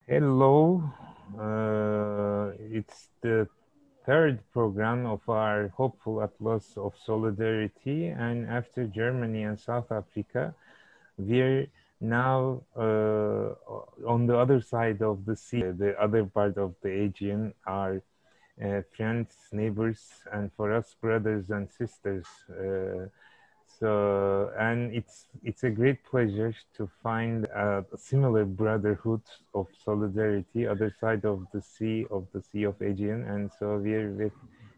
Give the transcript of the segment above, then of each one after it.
Hello, it's the third program of our hopeful Atlas of Solidarity, and after Germany and South Africa, we're now on the other side of the sea, the other part of the Aegean, our friends, neighbors, and for us, brothers and sisters. And it's a great pleasure to find a similar brotherhood of solidarity, other side of the Sea of Aegean. And so we're with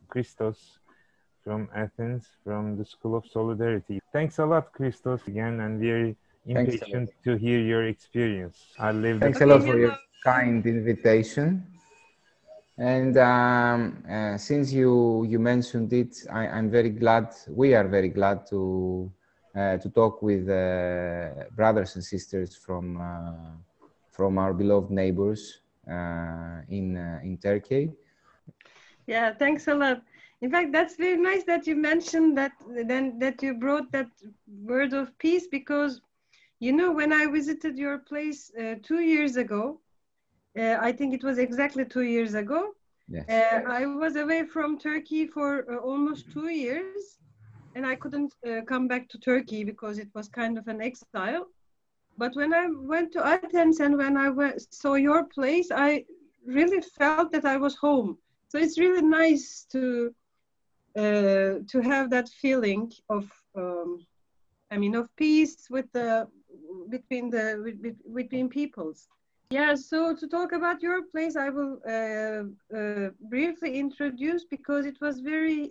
Christos from Athens, from the School of Solidarity. Thanks a lot, Christos, again, and we're impatient to hear your experience. Thanks a lot for your kind invitation. And since you mentioned it, I'm very glad. We are very glad to talk with brothers and sisters from our beloved neighbors in Turkey. Yeah, thanks a lot. In fact, that's very nice that you mentioned that. That you brought that word of peace, because you know, when I visited your place 2 years ago. I think it was exactly 2 years ago. Yes. I was away from Turkey for almost 2 years, and I couldn't come back to Turkey because it was kind of an exile. But when I went to Athens and when I saw your place, I really felt that I was home. So it's really nice to have that feeling of, of peace with between peoples. Yeah, so to talk about your place, I will briefly introduce, because it was very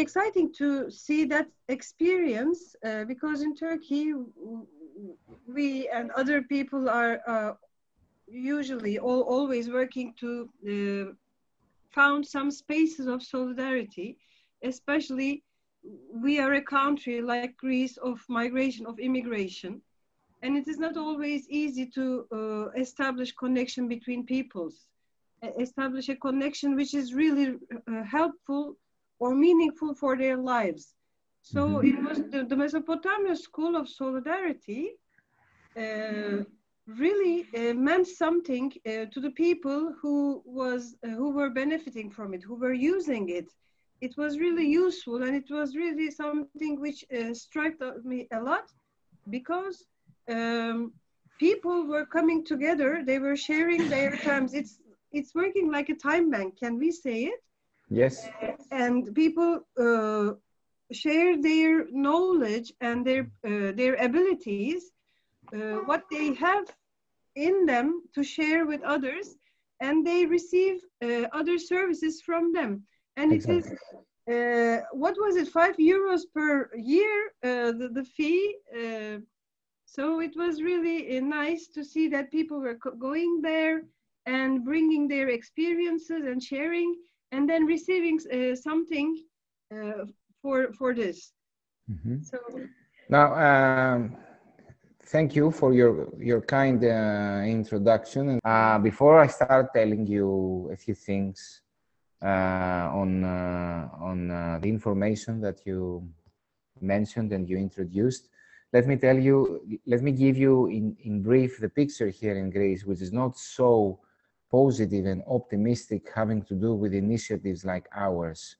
exciting to see that experience, because in Turkey, we and other people are usually always working to found some spaces of solidarity, especially we are a country like Greece of migration, of immigration. And it is not always easy to establish connection between peoples, establish a connection which is really helpful or meaningful for their lives. So it was the Mezopotamia School of Solidarity really meant something to the people who were benefiting from it, who were using it. It was really useful, and it was really something which struck me a lot, because people were coming together, they were sharing their times. It's working like a time bank, can we say it? Yes. And people share their knowledge and their abilities, what they have in them to share with others, and they receive other services from them. And exactly. It is, what was it, €5 per year, the fee? So it was really nice to see that people were going there and bringing their experiences and sharing, and then receiving something for this. So now, thank you for your kind introduction. And before I start telling you a few things on the information that you mentioned and you introduced, let me give you in brief the picture here in Greece, which is not so positive and optimistic, having to do with initiatives like ours.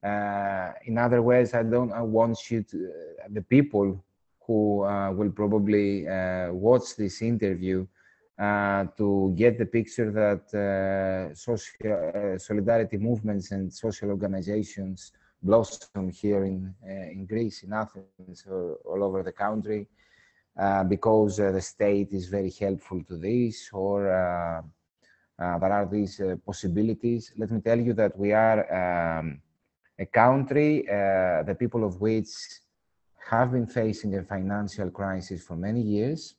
In other words, I want you to, the people who will probably watch this interview, to get the picture that solidarity movements and social organizations blossom here in Greece, in Athens, or all over the country, because the state is very helpful to this, or there are these possibilities. Let me tell you that we are a country, the people of which have been facing a financial crisis for many years,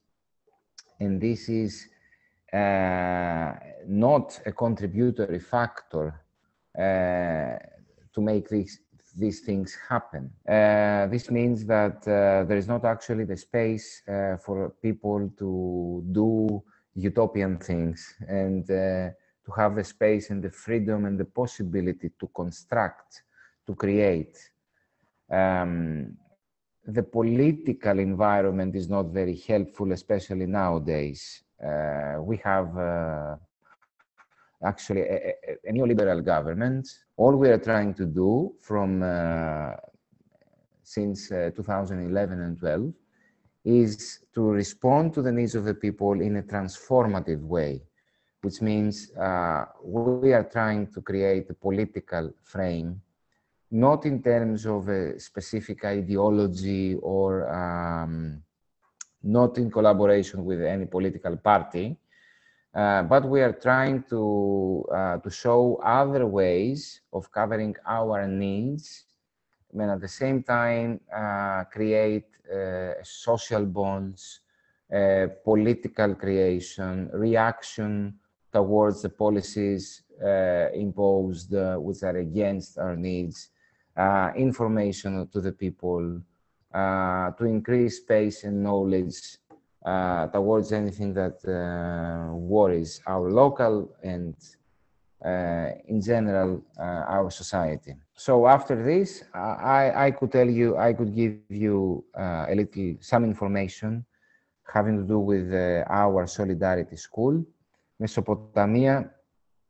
and this is not a contributory factor to make these things happen. This means that there is not actually the space for people to do utopian things, and to have the space and the freedom and the possibility to construct, to create. The political environment is not very helpful, especially nowadays. we have actually a neoliberal government. All we are trying to do from since 2011 and 12 is to respond to the needs of the people in a transformative way, which means we are trying to create a political frame, not in terms of a specific ideology or not in collaboration with any political party, but we are trying to show other ways of covering our needs, and at the same time create social bonds, political creation, reaction towards the policies imposed which are against our needs, information to the people, to increase space and knowledge towards anything that worries our local and in general our society. So after this, I could tell you, I could give you some information having to do with our solidarity school. Mesopotamia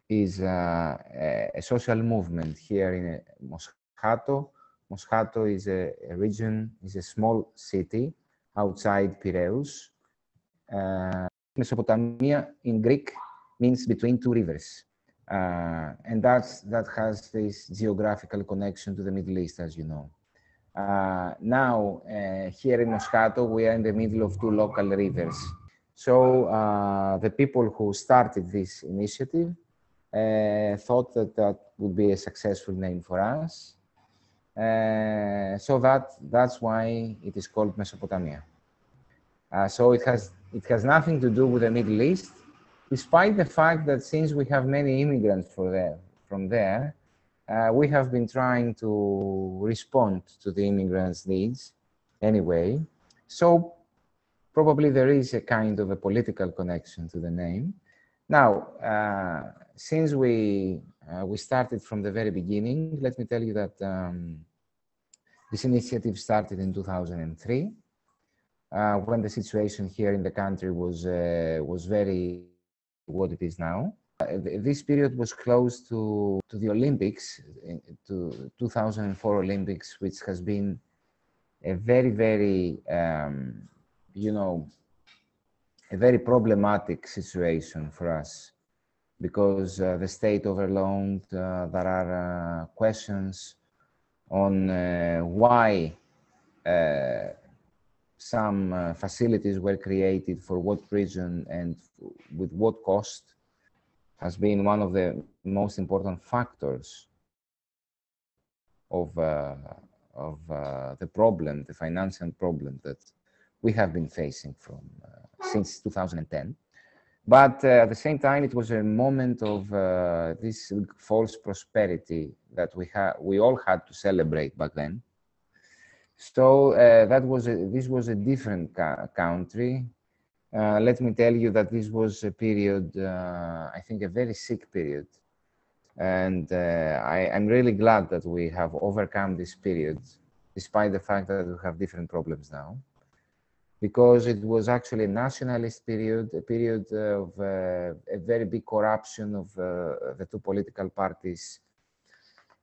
is a social movement here in Moschato. Moschato is a region, is a small city outside Piraeus. Mesopotamia in Greek means between two rivers. And that has this geographical connection to the Middle East, as you know. Now, here in Moschato, we are in the middle of two local rivers. So the people who started this initiative thought that that would be a successful name for us. So that's why it is called Mesopotamia. So it has nothing to do with the Middle East, despite the fact that since we have many immigrants from there, we have been trying to respond to the immigrants' needs anyway. So probably there is a kind of a political connection to the name. Now, since we started from the very beginning, let me tell you that this initiative started in 2003, when the situation here in the country was very what it is now. This period was close to the Olympics, to 2004 Olympics, which has been a very, very, you know, a very problematic situation for us, because the state overloaned, there are questions on why some facilities were created, for what reason, and with what cost, has been one of the most important factors of the problem, the financial problem that we have been facing from since 2010. But at the same time, it was a moment of this false prosperity that we all had to celebrate back then. So this was a different country. Let me tell you that this was a period, I think a very sick period. And I'm really glad that we have overcome this period, despite the fact that we have different problems now. Because it was actually a nationalist period, a period of a very big corruption of the two political parties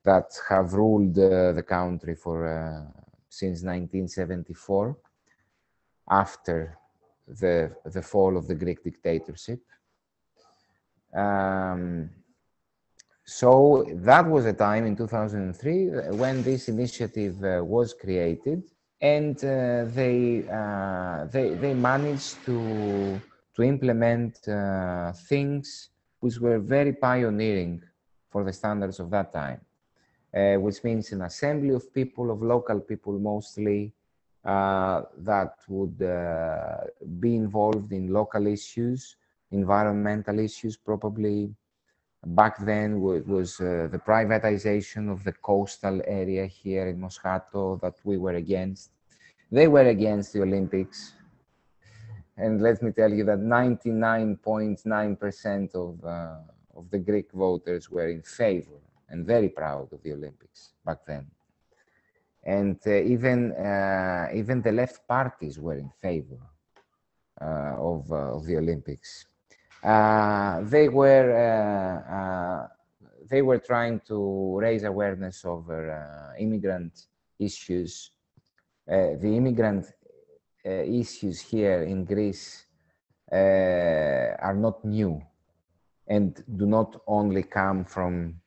that have ruled the country for since 1974, after the fall of the Greek dictatorship. So that was a time in 2003 when this initiative was created, and they managed to implement things which were very pioneering for the standards of that time, which means an assembly of people, of local people mostly, that would be involved in local issues, environmental issues probably. Back then it was the privatization of the coastal area here in Moschato that we were against. They were against the Olympics. And let me tell you that 99.9% of the Greek voters were in favor and very proud of the Olympics back then. And even the left parties were in favor. of the Olympics. They were trying to raise awareness over immigrant issues. The immigrant issues here in Greece are not new and do not only come from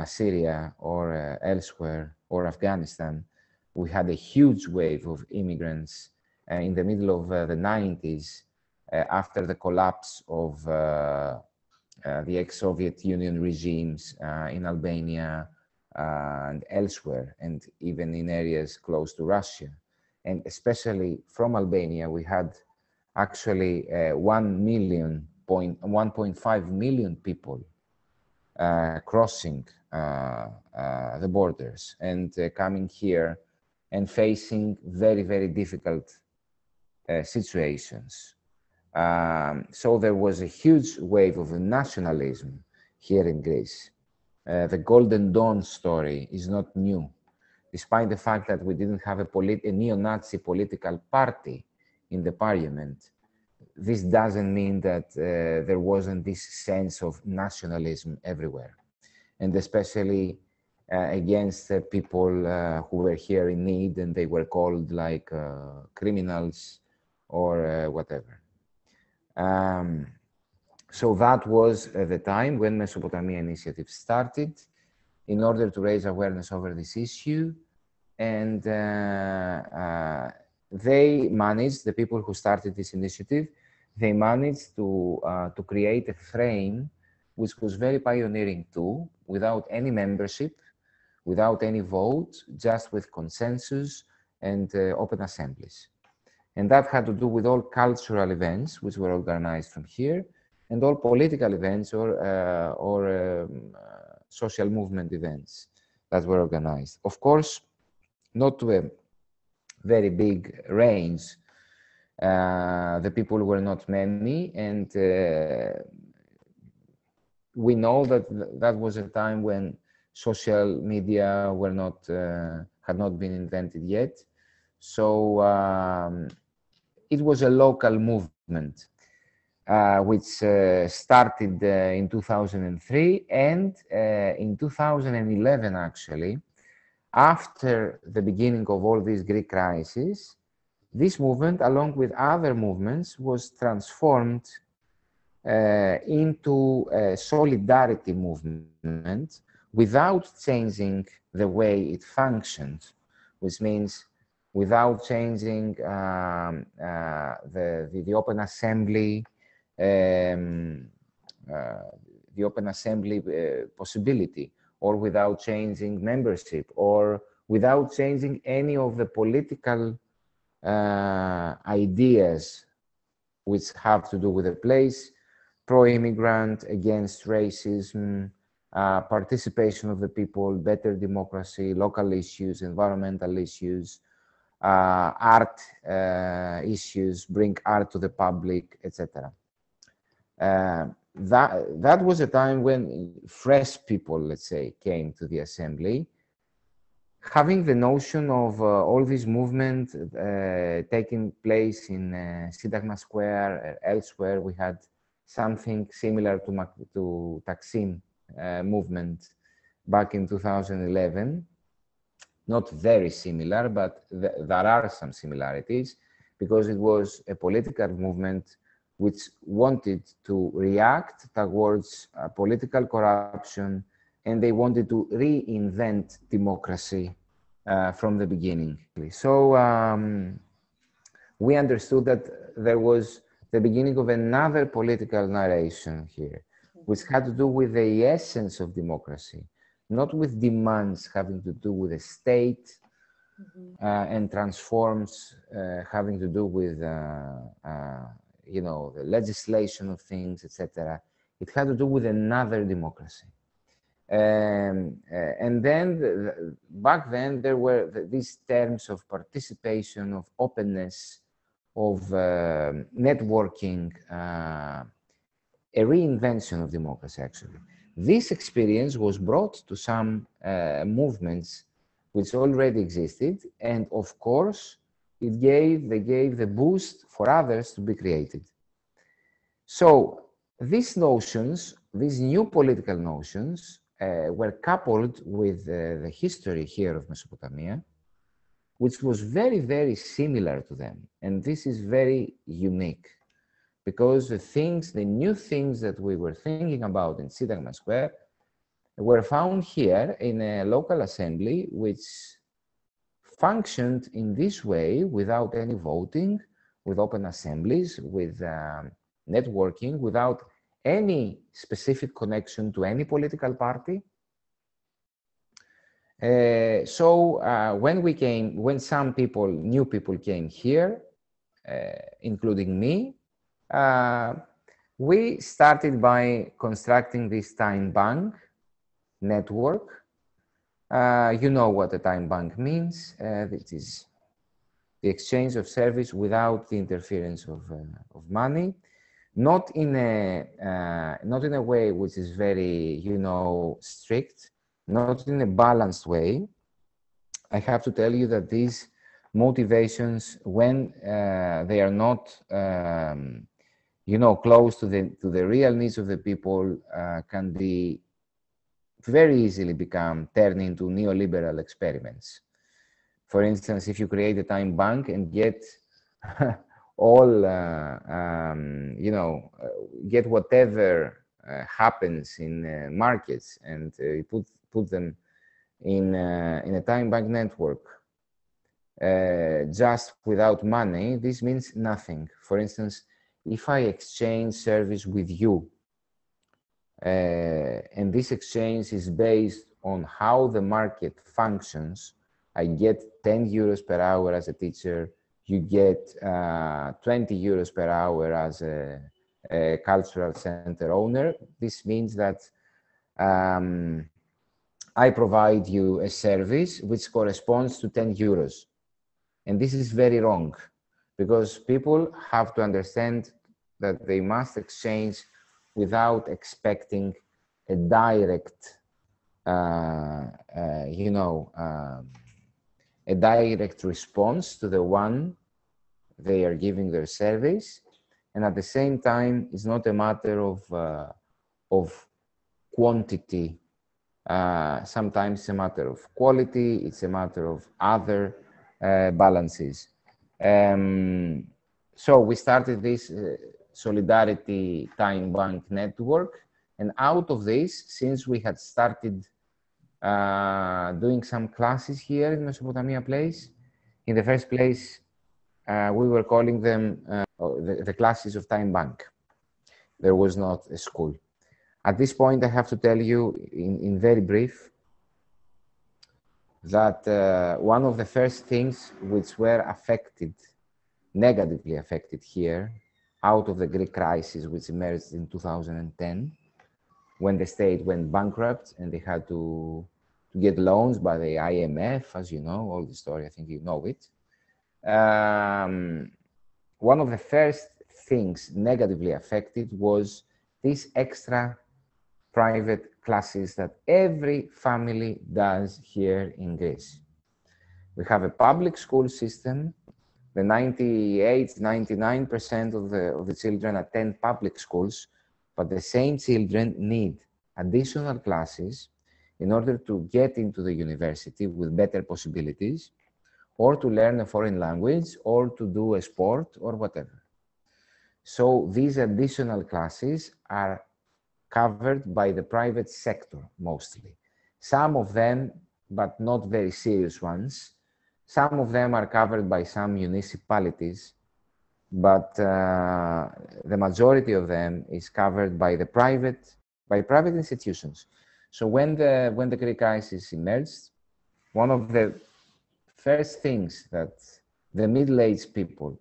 Syria or elsewhere or Afghanistan. We had a huge wave of immigrants in the middle of the 90s after the collapse of the ex-Soviet Union regimes in Albania and elsewhere, and even in areas close to Russia. And especially from Albania, we had actually 1.5 million people crossing the borders and coming here and facing very, very difficult situations. So there was a huge wave of nationalism here in Greece. The Golden Dawn story is not new, despite the fact that we didn't have a neo-Nazi political party in the parliament. This doesn't mean that there wasn't this sense of nationalism everywhere, and especially against people who were here in need and they were called like criminals or whatever. So that was the time when Mesopotamia Initiative started in order to raise awareness over this issue. And they managed, the people who started this initiative, they managed to create a frame which was very pioneering too, without any membership, without any vote, just with consensus and open assemblies. And that had to do with all cultural events which were organized from here, and all political events or social movement events that were organized. Of course, not to a very big range. The people were not many, and we know that that was a time when social media were not had not been invented yet. So it was a local movement which started in 2003, and in 2011 actually, after the beginning of all this Greek crisis, this movement, along with other movements, was transformed into a solidarity movement without changing the way it functioned, which means without changing the open assembly, possibility, or without changing membership, or without changing any of the political ideas which have to do with the place, pro-immigrant, against racism, participation of the people, better democracy, local issues, environmental issues, art issues, bring art to the public, etc. That was a time when fresh people, let's say, came to the assembly, having the notion of all this movement taking place in Syntagma Square, elsewhere. We had something similar to Taksim movement back in 2011. Not very similar, but there are some similarities, because it was a political movement which wanted to react towards political corruption, and they wanted to reinvent democracy from the beginning. So we understood that there was the beginning of another political narration here, which had to do with the essence of democracy, not with demands having to do with the state and transforms having to do with you know, the legislation of things, etc. It had to do with another democracy. And then, back then, there were these terms of participation, of openness, of networking, a reinvention of democracy, actually. This experience was brought to some movements which already existed, and of course, they gave the boost for others to be created. So these notions, these new political notions, were coupled with the history here of Mesopotamia, which was very, very similar to them. And this is very unique, because the new things that we were thinking about in Syntagma Square were found here in a local assembly, which functioned in this way without any voting, with open assemblies, with networking, without any specific connection to any political party. When some people, new people came here, including me, we started by constructing this time bank network. You know what a time bank means. It is the exchange of service without the interference of money, not in a way which is very, strict, not in a balanced way. I have to tell you that these motivations, when they are not, close to the real needs of the people, can be very easily turn into neoliberal experiments. For instance, if you create a time bank and get all, get whatever happens in markets, and put them in a time bank network just without money, this means nothing. For instance, if I exchange service with you, and this exchange is based on how the market functions, I get 10 euros per hour as a teacher, you get 20 euros per hour as a cultural center owner. This means that I provide you a service which corresponds to 10 euros. And this is very wrong, because people have to understand that they must exchange without expecting a direct, a direct response to the one they are giving their service. And at the same time, it's not a matter of quantity. Sometimes it's a matter of quality, it's a matter of other balances. So we started this Solidarity Time Bank network, and out of this, since we had started doing some classes here in Mesopotamia Place, in the first place, we were calling them the classes of Time Bank. There was not a school. At this point, I have to tell you in very brief that one of the first things which were affected, negatively affected here, out of the Greek crisis which emerged in 2010, when the state went bankrupt and they had to get loans by the IMF, as you know, all the story, I think you know it. One of the first things negatively affected was these extra private classes that every family does here in Greece. We have a public school system. The 99% of the children attend public schools, but the same children need additional classes in order to get into the university with better possibilities, or to learn a foreign language, or to do a sport, or whatever. So these additional classes are covered by the private sector, mostly. Some of them, but not very serious ones. Some of them are covered by some municipalities, but the majority of them is covered by the private institutions. So when the Greek crisis emerged, one of the first things that the middle-aged people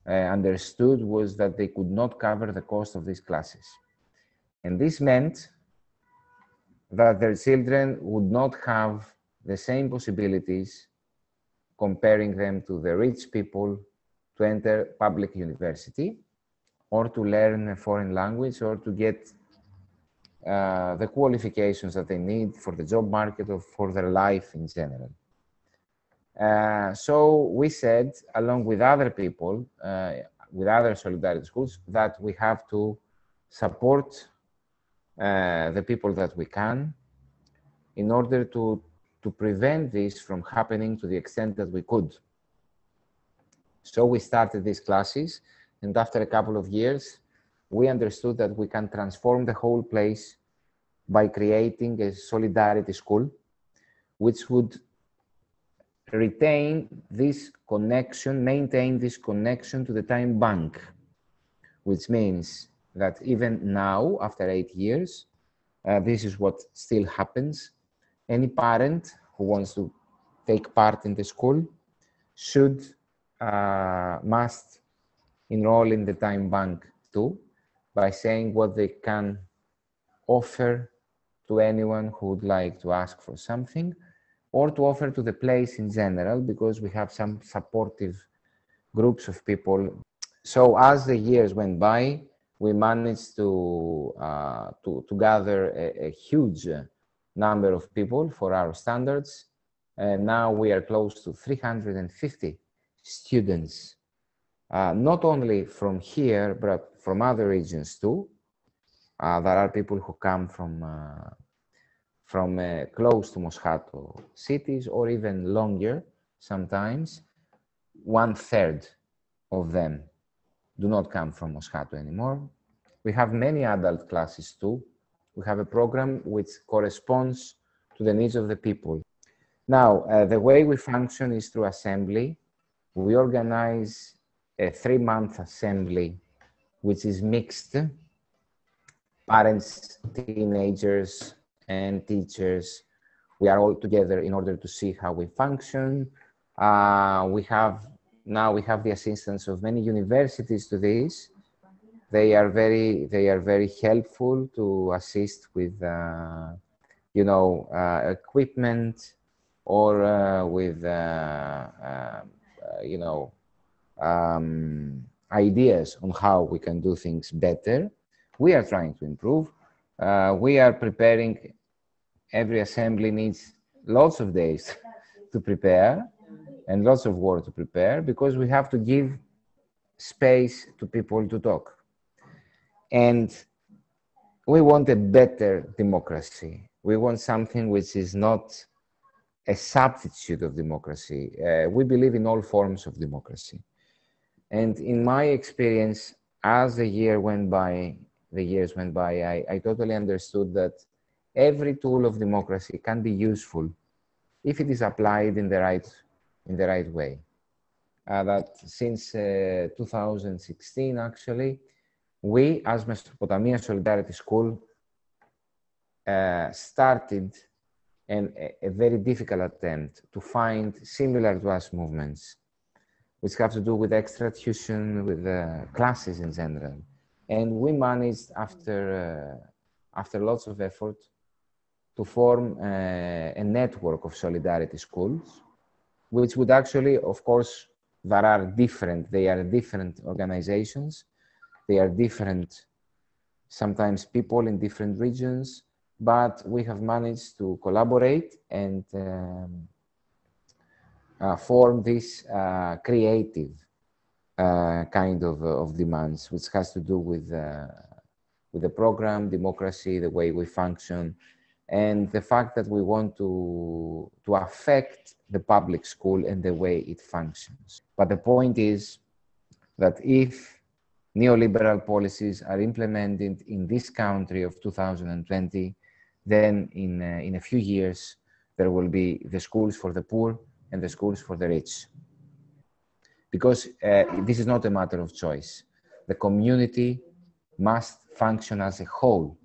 understood was that they could not cover the cost of these classes. And this meant that their children would not have the same possibilities, comparing them to the rich people, to enter public university, or to learn a foreign language, or to get the qualifications that they need for the job market or for their life in general. So we said, along with other people, with other solidarity schools, that we have to support the people that we can in order to prevent this from happening to the extent that we could. So we started these classes, and after a couple of years, we understood that we can transform the whole place by creating a solidarity school, which would retain this connection, maintain this connection to the time bank, which means that even now, after 8 years, this is what still happens. Any parent who wants to take part in the school must enroll in the time bank too, by saying what they can offer to anyone who would like to ask for something, or to offer to the place in general, because we have some supportive groups of people. So as the years went by, we managed to gather a huge number of people for our standards. And now we are close to 350 students, not only from here, but from other regions too. There are people who come from close to Moscato cities, or even longer sometimes. 1/3 of them do not come from Moscato anymore. We have many adult classes too. We have a program which corresponds to the needs of the people. Now, the way we function is through assembly. We organize a 3-month assembly, which is mixed. Parents, teenagers, and teachers, we are all together in order to see how we function. We have the assistance of many universities to this. They are very helpful to assist with equipment, or with ideas on how we can do things better. We are trying to improve. We are preparing. Every assembly needs lots of days to prepare and lots of work to prepare, because we have to give space to people to talk. And we want a better democracy. We want something which is not a substitute of democracy. We believe in all forms of democracy. And in my experience, as the years went by, I totally understood that every tool of democracy can be useful if it is applied in the right way. That since 2016, actually, we, as Mezopotamya Solidarity School, started a very difficult attempt to find similar to us movements, which have to do with extra tuition, with classes in general. And we managed, after lots of effort, to form a network of solidarity schools, which would actually, of course, they are different organizations. They are different, sometimes people in different regions, but we have managed to collaborate and form this creative kind of demands, which has to do with the program, democracy, the way we function, and the fact that we want to affect the public school and the way it functions. But the point is that if neoliberal policies are implemented in this country of 2020, then in a few years, there will be the schools for the poor and the schools for the rich. Because this is not a matter of choice. The community must function as a whole.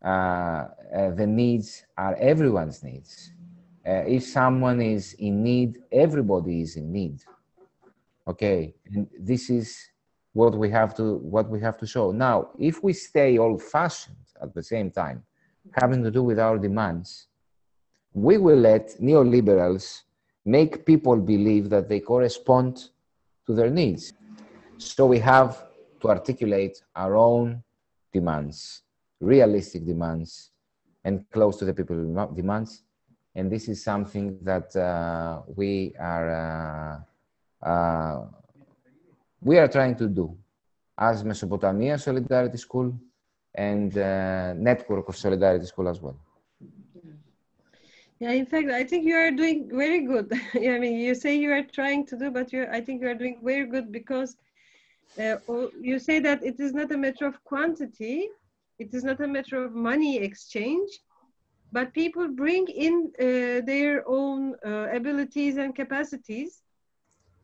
The needs are everyone's needs. If someone is in need, everybody is in need. Okay, and this is what we have to show. Now, if we stay old-fashioned at the same time, having to do with our demands, we will let neoliberals make people believe that they correspond to their needs. So we have to articulate our own demands, realistic demands, and close to the people's demands, And this is something that we are trying to do as Mezopotamya Solidarity School and network of Solidarity School as well. Yeah, in fact, I think you are doing very good. I mean, you say you are trying to do, but I think you are doing very good, because you say that it is not a matter of quantity, it is not a matter of money exchange, but people bring in their own abilities and capacities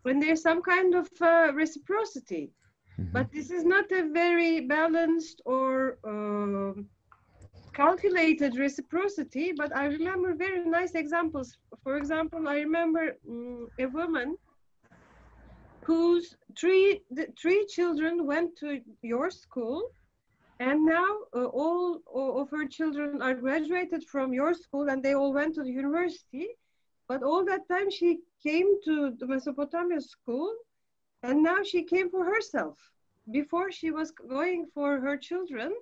when there's some kind of reciprocity. Mm-hmm. But this is not a very balanced or calculated reciprocity, but I remember very nice examples. For example, I remember a woman whose three children went to your school, and now all of her children are graduated from your school and they all went to the university. But all that time she came to the Mesopotamia school, and now she came for herself. Before she was going for her children,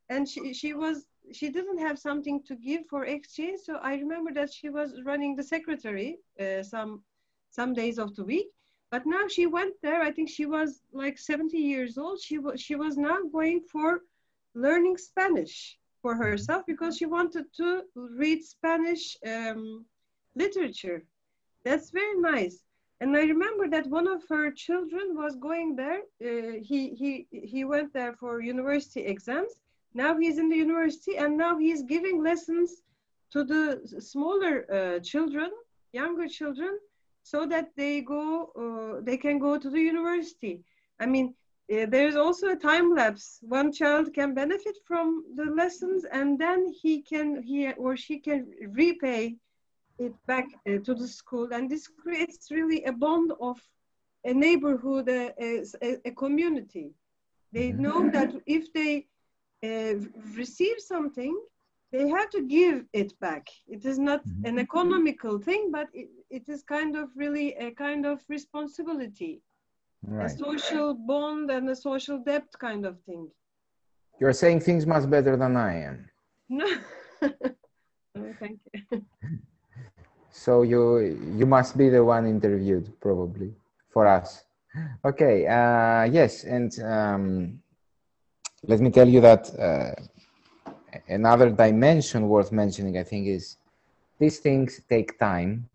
and she didn't have something to give for exchange. So I remember that she was running the secretary some days of the week. But now she went there, I think she was like 70 years old. She was now going for learning Spanish for herself, because she wanted to read Spanish literature. That's very nice. And I remember that one of her children was going there. He went there for university exams. Now he's in the university, and now he's giving lessons to the smaller children, younger children, so that they can go to the university. I mean, there's also a time lapse. One child can benefit from the lessons, and then he or she can repay it back to the school. And this creates really a bond of a neighborhood, a community. They know that if they receive something, they have to give it back. It is not an economical thing, but it is kind of really a kind of responsibility, right. A social bond and a social debt kind of thing. You're saying things much better than I am. No, oh, thank you. So you must be the one interviewed, probably, for us. Okay, yes, and let me tell you that another dimension worth mentioning, I think, is these things take time,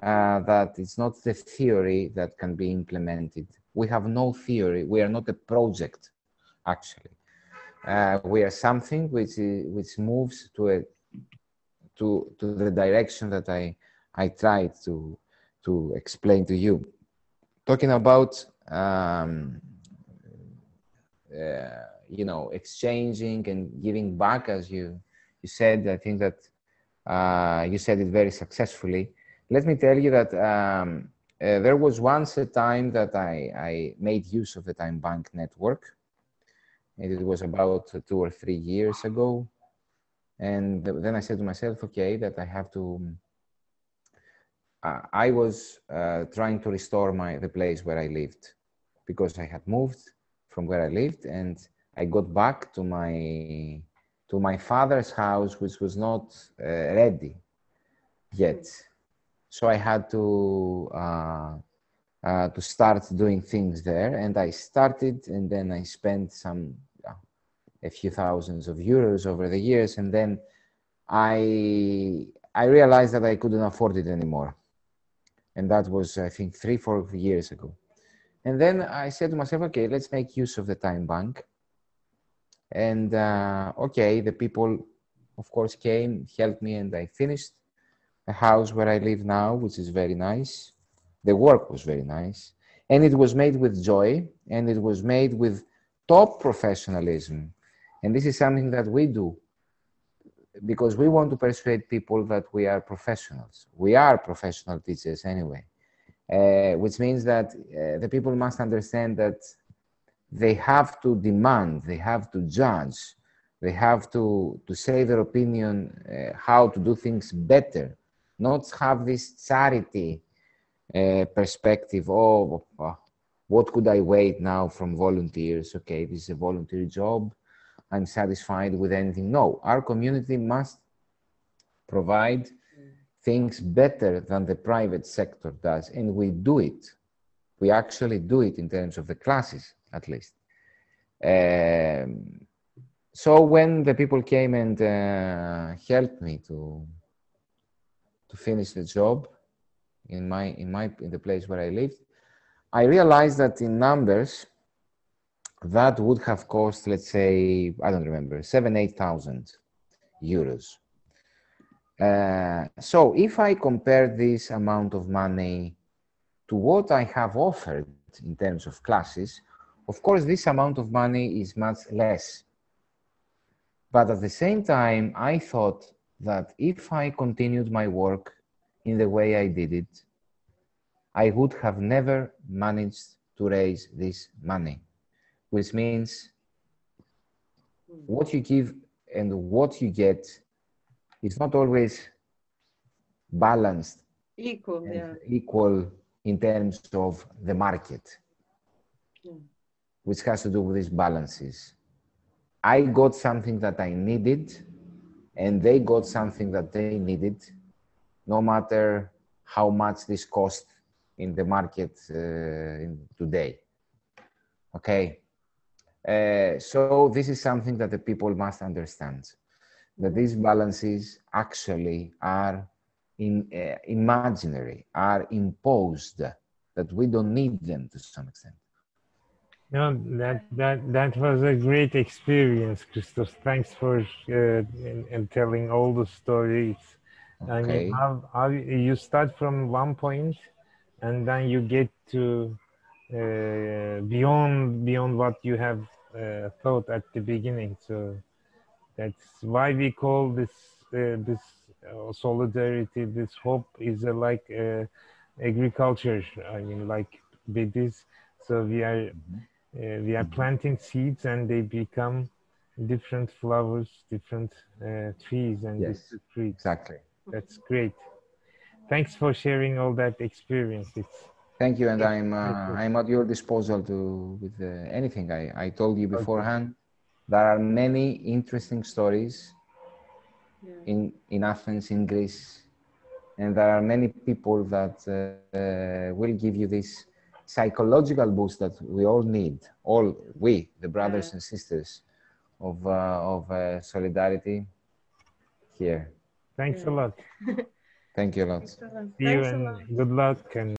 that it's not the theory that can be implemented. We have no theory. We are not a project, actually. We are something which moves to the direction that I tried to explain to you. Talking about you know, exchanging and giving back, as you said. I think that you said it very successfully. Let me tell you that there was once a time that I made use of the Time Bank network. It was about 2 or 3 years ago. And then I said to myself, okay, that I have to, I was trying to restore the place where I lived, because I had moved from where I lived, and I got back to my father's house, which was not ready yet. So I had to start doing things there, and I started, and then I spent a few thousands of euros over the years, and then I realized that I couldn't afford it anymore, and that was, I think, 3-4 years ago. And then I said to myself, okay, let's make use of the Time Bank. And okay, the people, of course, came, helped me, and I finished the house where I live now, which is very nice. The work was very nice, and it was made with joy, and it was made with top professionalism. And this is something that we do, because we want to persuade people that we are professionals. We are professional teachers anyway, which means that the people must understand that they have to demand, they have to judge, they have to say their opinion, how to do things better, not have this charity perspective. Oh, what could I wait now from volunteers? Okay, this is a volunteer job. I'm satisfied with anything. No, our community must provide things better than the private sector does, and we do it. We actually do it in terms of the classes, at least. So when the people came and helped me to finish the job in the place where I lived, I realized that in numbers, that would have cost, let's say, I don't remember, 7,000-8,000 euros. So if I compare this amount of money to what I have offered in terms of classes, of course, this amount of money is much less. But at the same time, I thought that if I continued my work in the way I did it, I would have never managed to raise this money, which means what you give and what you get is not always balanced, equal in terms of the market, which has to do with these balances. I got something that I needed, and they got something that they needed, no matter how much this cost in the market today. Okay, so this is something that the people must understand, that these balances actually are imaginary, are imposed, that we don't need them to some extent. No, that was a great experience, Christos. Thanks for and telling all the stories. Okay. I mean, how you start from one point, and then you get to beyond what you have thought at the beginning. So that's why we call this solidarity, this hope, is like agriculture. I mean, like this. So we are planting seeds, and they become different flowers, different trees, and different trees. Exactly. That's great. Thanks for sharing all that experience. Thank you, and I'm at your disposal with anything. I told you beforehand. There are many interesting stories in Athens, in Greece, and there are many people that will give you this psychological boost that we all need, the brothers and sisters of solidarity here. Thanks a lot. Thank you a lot. See you, and good luck. And